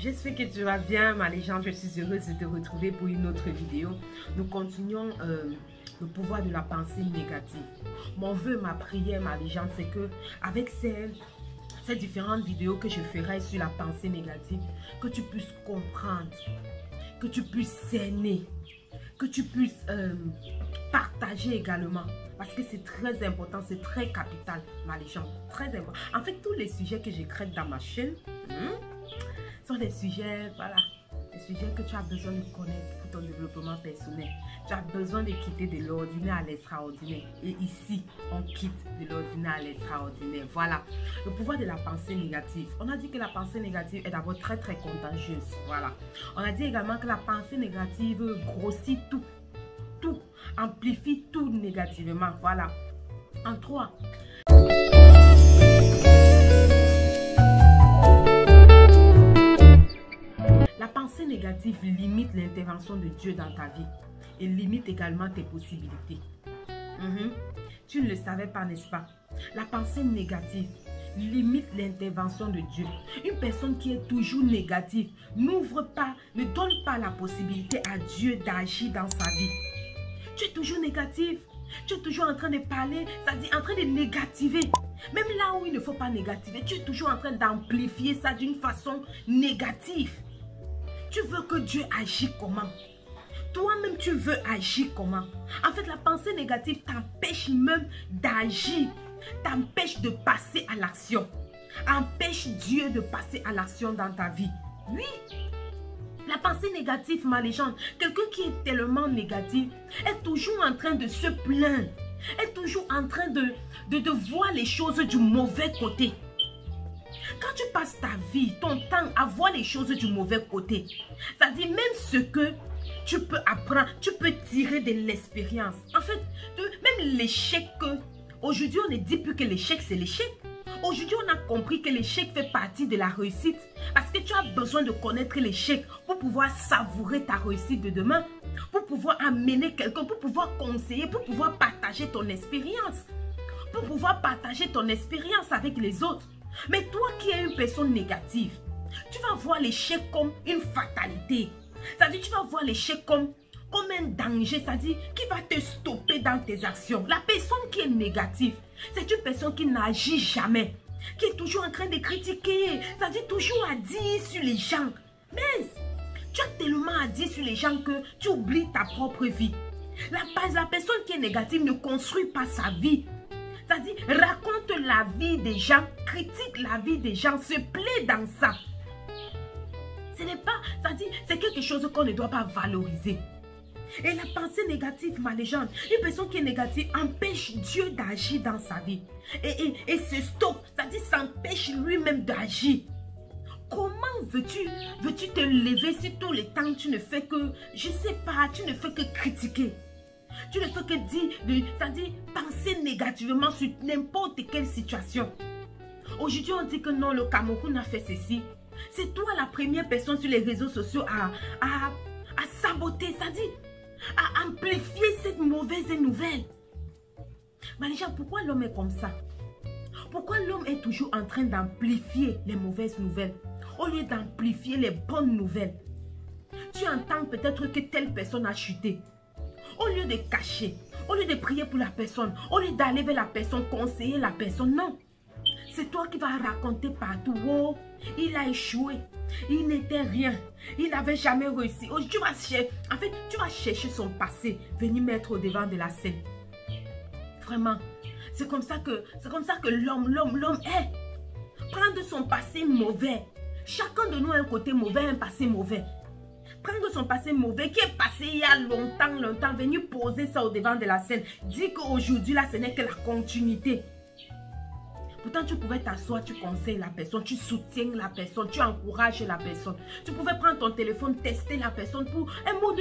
J'espère que tu vas bien, ma légende. Je suis heureuse de te retrouver pour une autre vidéo. Nous continuons le pouvoir de la pensée négative. Mon vœu, ma prière, ma légende, c'est que avec ces différentes vidéos que je ferai sur la pensée négative, que tu puisses comprendre, que tu puisses cerner, que tu puisses partager également. Parce que c'est très important, c'est très capital, ma légende. Très important. En fait, tous les sujets que je traite dans ma chaîne sont des sujets, voilà, des sujets que tu as besoin de connaître pour ton développement personnel. Tu as besoin de quitter de l'ordinaire à l'extraordinaire. Et ici, on quitte de l'ordinaire à l'extraordinaire. Voilà, le pouvoir de la pensée négative. On a dit que la pensée négative est d'abord très contagieuse. Voilà. On a dit également que la pensée négative grossit tout, amplifie tout négativement. Voilà. En 3. La pensée négative limite l'intervention de Dieu dans ta vie et limite également tes possibilités. Tu ne le savais pas, n'est-ce pas? La pensée négative limite l'intervention de Dieu. Une personne qui est toujours négative n'ouvre pas, ne donne pas la possibilité à Dieu d'agir dans sa vie. Tu es toujours négatif, tu es toujours en train de parler, c'est-à-dire en train de négativer. Même là où il ne faut pas négativer, tu es toujours en train d'amplifier ça d'une façon négative. Tu veux que Dieu agisse comment? Toi-même, tu veux agir comment? En fait, la pensée négative t'empêche même d'agir, t'empêche de passer à l'action, empêche Dieu de passer à l'action dans ta vie. Oui, la pensée négative, ma légende, quelqu'un qui est tellement négatif est toujours en train de se plaindre, est toujours en train de voir les choses du mauvais côté. Quand tu passes ta vie, ton temps à voir les choses du mauvais côté, c'est-à-dire même ce que tu peux apprendre, tu peux tirer de l'expérience. En fait, même l'échec, aujourd'hui on ne dit plus que l'échec c'est l'échec. Aujourd'hui on a compris que l'échec fait partie de la réussite. Parce que tu as besoin de connaître l'échec pour pouvoir savourer ta réussite de demain. Pour pouvoir amener quelqu'un, pour pouvoir conseiller, pour pouvoir partager ton expérience. Pour pouvoir partager ton expérience avec les autres. Mais toi qui es une personne négative, tu vas voir l'échec comme une fatalité. C'est-à-dire tu vas voir l'échec comme un danger, c'est-à-dire qui va te stopper dans tes actions. La personne qui est négative, c'est une personne qui n'agit jamais, qui est toujours en train de critiquer, c'est-à-dire toujours à dire sur les gens. Mais tu as tellement à dire sur les gens que tu oublies ta propre vie. La personne qui est négative ne construit pas sa vie. C'est-à-dire, raconte la vie des gens, critique la vie des gens, se plaît dans ça. Ce n'est pas, c'est-à-dire, c'est quelque chose qu'on ne doit pas valoriser. Et la pensée négative, ma légende, une personne qui est négative empêche Dieu d'agir dans sa vie. Et se stoppe, c'est-à-dire s'empêche lui-même d'agir. Comment veux-tu te lever si tous les temps tu ne fais que, je ne sais pas, tu ne fais que critiquer? Tu ne fais que dire, c'est-à-dire penser négativement sur n'importe quelle situation. Aujourd'hui, on dit que non, le Cameroun a fait ceci. C'est toi la première personne sur les réseaux sociaux à saboter, c'est-à-dire à amplifier cette mauvaise nouvelle. Mais les gens, pourquoi l'homme est comme ça? Pourquoi l'homme est toujours en train d'amplifier les mauvaises nouvelles au lieu d'amplifier les bonnes nouvelles? Tu entends peut-être que telle personne a chuté. Au lieu de cacher, au lieu de prier pour la personne, au lieu d'aller vers la personne, conseiller la personne, non. C'est toi qui vas raconter partout. Oh, il a échoué. Il n'était rien. Il n'avait jamais réussi. Oh, tu vas chercher son passé, venir mettre au devant de la scène. Vraiment. C'est comme ça que l'homme est. Prendre son passé mauvais. Chacun de nous a un côté mauvais, un passé mauvais. Prendre son passé mauvais qui est passé il y a longtemps, venir poser ça au devant de la scène. Dire qu'aujourd'hui, là, ce n'est que la continuité. Pourtant, tu pouvais t'asseoir, tu conseilles la personne, tu soutiens la personne, tu encourages la personne. Tu pouvais prendre ton téléphone, tester la personne pour un mot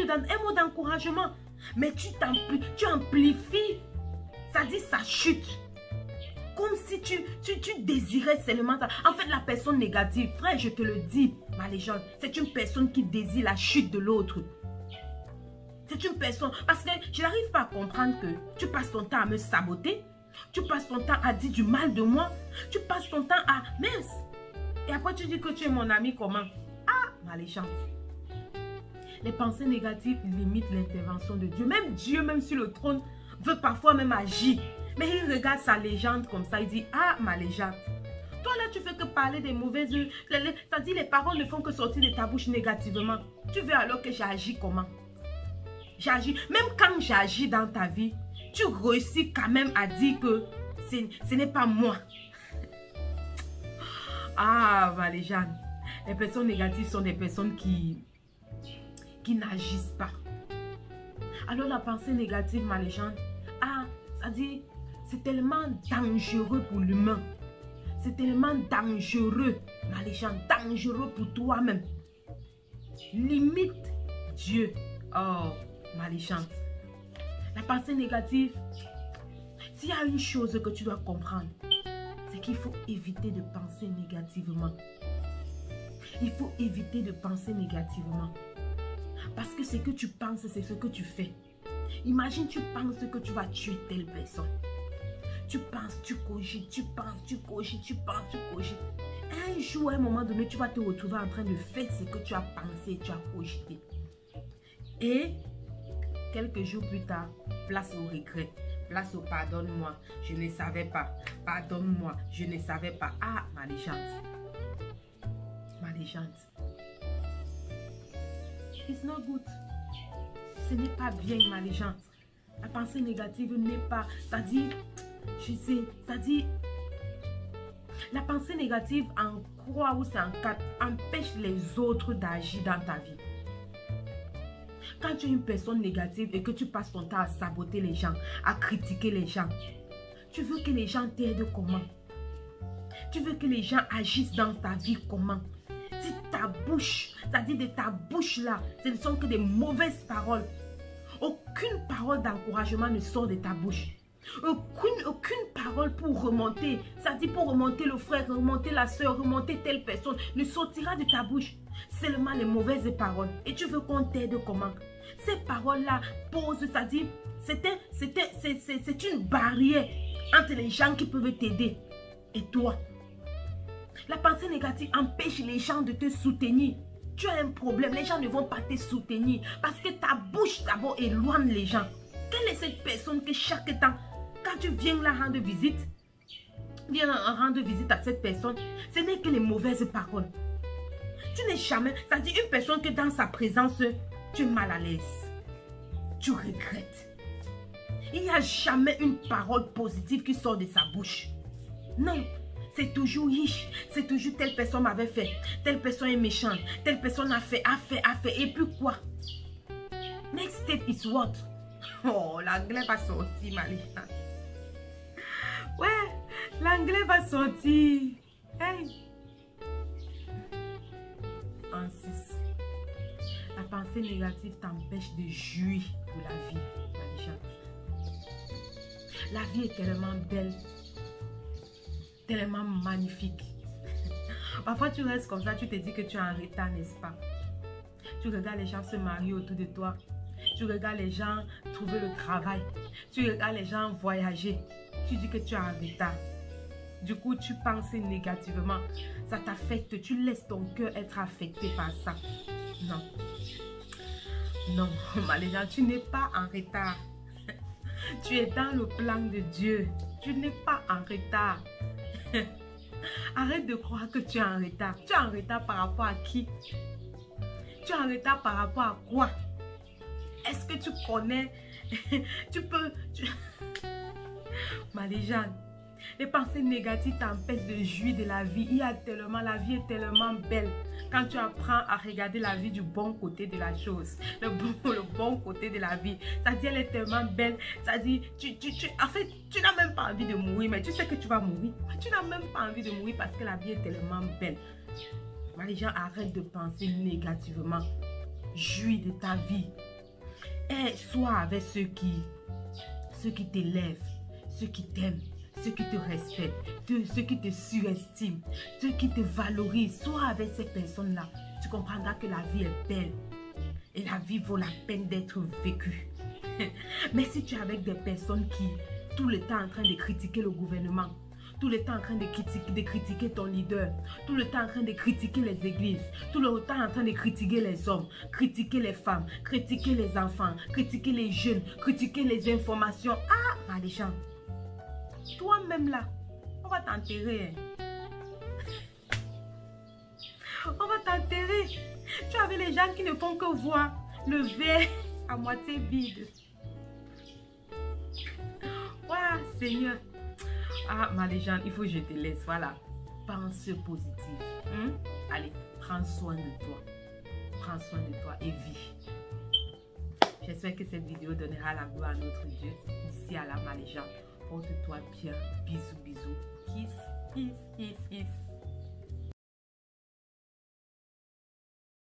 d'encouragement. Mais tu amplifies, ça dit ça chute. Comme si tu désirais seulement ça. En fait, la personne négative, frère, je te le dis, ma légende, c'est une personne qui désire la chute de l'autre. C'est une personne, parce que je n'arrive pas à comprendre que tu passes ton temps à me saboter. Tu passes ton temps à dire du mal de moi. Tu passes ton temps à... Mince. Et après tu dis que tu es mon ami comment? Ah, malaisantes. Les pensées négatives limitent l'intervention de Dieu. Même Dieu, même sur le trône, veut parfois même agir. Mais il regarde sa légende comme ça. Il dit, ah, ma légende. Toi là, tu fais que parler des mauvaises... C'est-à-dire, les paroles ne font que sortir de ta bouche négativement. Tu veux alors que j'agis comment? J'agis. Même quand j'agis dans ta vie, tu réussis quand même à dire que ce n'est pas moi. Ah, ma légende. Les personnes négatives sont des personnes qui n'agissent pas. Alors la pensée négative, ma légende, ah, c'est-à-dire, c'est tellement dangereux pour l'humain. C'est tellement dangereux, ma légende, dangereux pour toi-même. Limite Dieu. Oh, ma légende. La pensée négative, s'il y a une chose que tu dois comprendre, c'est qu'il faut éviter de penser négativement. Il faut éviter de penser négativement. Parce que ce que tu penses, c'est ce que tu fais. Imagine, tu penses que tu vas tuer telle personne. Tu penses, tu cogites, tu penses, tu cogites, tu penses, tu cogites. Un jour, à un moment donné, tu vas te retrouver en train de faire ce que tu as pensé, tu as cogité. Et quelques jours plus tard, place au regret, place au pardonne-moi, je ne savais pas. Pardonne-moi, je ne savais pas. Ah, ma légende. Ma légende. It's not good. Ce n'est pas bien, ma légende. La pensée négative n'est pas... C'est-à-dire, je sais, c'est-à-dire, la pensée négative en croix ou c'est en quatre empêche les autres d'agir dans ta vie. Quand tu es une personne négative et que tu passes ton temps à saboter les gens, à critiquer les gens, tu veux que les gens t'aident comment? Tu veux que les gens agissent dans ta vie comment? Si ta bouche, c'est-à-dire de ta bouche là, ce ne sont que des mauvaises paroles. Aucune parole d'encouragement ne sort de ta bouche. Aucune parole pour remonter, c'est-à-dire pour remonter le frère, remonter la soeur, remonter telle personne, ne sortira de ta bouche. Seulement les mauvaises paroles. Et tu veux qu'on t'aide comment? Ces paroles-là posent, c'est-à-dire, c'est une barrière entre les gens qui peuvent t'aider et toi. La pensée négative empêche les gens de te soutenir. Tu as un problème, les gens ne vont pas te soutenir parce que ta bouche d'abord éloigne les gens. Quelle est cette personne que chaque temps, quand tu viens la rendre visite, viens rendre visite à cette personne, ce n'est que les mauvaises paroles. Tu n'es jamais, c'est-à-dire une personne que dans sa présence, tu es mal à l'aise. Tu regrettes. Il n'y a jamais une parole positive qui sort de sa bouche. Non. C'est toujours riche, c'est toujours telle personne m'avait fait, telle personne est méchante, telle personne a fait, et puis quoi? Next step is what? Oh, l'anglais va sortir, ma légende. Ouais, l'anglais va sortir. Hey. En 6. La pensée négative t'empêche de jouir de la vie, ma légende. La vie est tellement belle. Tellement magnifique. Parfois tu restes comme ça, tu te dis que tu es en retard, n'est-ce pas? Tu regardes les gens se marier autour de toi. Tu regardes les gens trouver le travail. Tu regardes les gens voyager. Tu dis que tu es en retard. Du coup, tu penses négativement. Ça t'affecte. Tu laisses ton cœur être affecté par ça. Non. Non, ma légende, tu n'es pas en retard. Tu es dans le plan de Dieu. Tu n'es pas en retard. Arrête de croire que tu es en retard. Tu es en retard par rapport à qui? Tu es en retard par rapport à quoi? Est-ce que tu connais? Tu peux... Ma légende, les pensées négatives t'empêchent de jouir de la vie. Il y a tellement, la vie est tellement belle. Quand tu apprends à regarder la vie du bon côté de la chose, le bon côté de la vie, c'est-à-dire elle est tellement belle, c'est-à-dire en fait, tu n'as même pas envie de mourir, mais tu sais que tu vas mourir. Tu n'as même pas envie de mourir parce que la vie est tellement belle. Les gens arrêtent de penser négativement. Jouis de ta vie. Et sois avec ceux qui t'élèvent, ceux qui t'aiment, ceux qui te respectent, ceux qui te surestiment, ceux qui te valorisent. Sois avec ces personnes-là. Tu comprendras que la vie est belle. Et la vie vaut la peine d'être vécue. Mais si tu es avec des personnes qui, tout le temps en train de critiquer le gouvernement, tout le temps en train de critiquer ton leader, tout le temps en train de critiquer les églises, tout le temps en train de critiquer les hommes, critiquer les femmes, critiquer les enfants, critiquer les jeunes, critiquer les informations. Ah, les gens, toi-même là, on va t'enterrer. On va t'enterrer. Tu avais les gens qui ne font que voir le verre à moitié vide. Waouh, Seigneur. Ah, ma légende, il faut que je te laisse. Voilà. Pense positif. Allez, prends soin de toi. Prends soin de toi et vis. J'espère que cette vidéo donnera la gloire à notre Dieu. Ici à la ma légende. Porte-toi bien. Bisous, bisous. Kiss, kiss, kiss, kiss.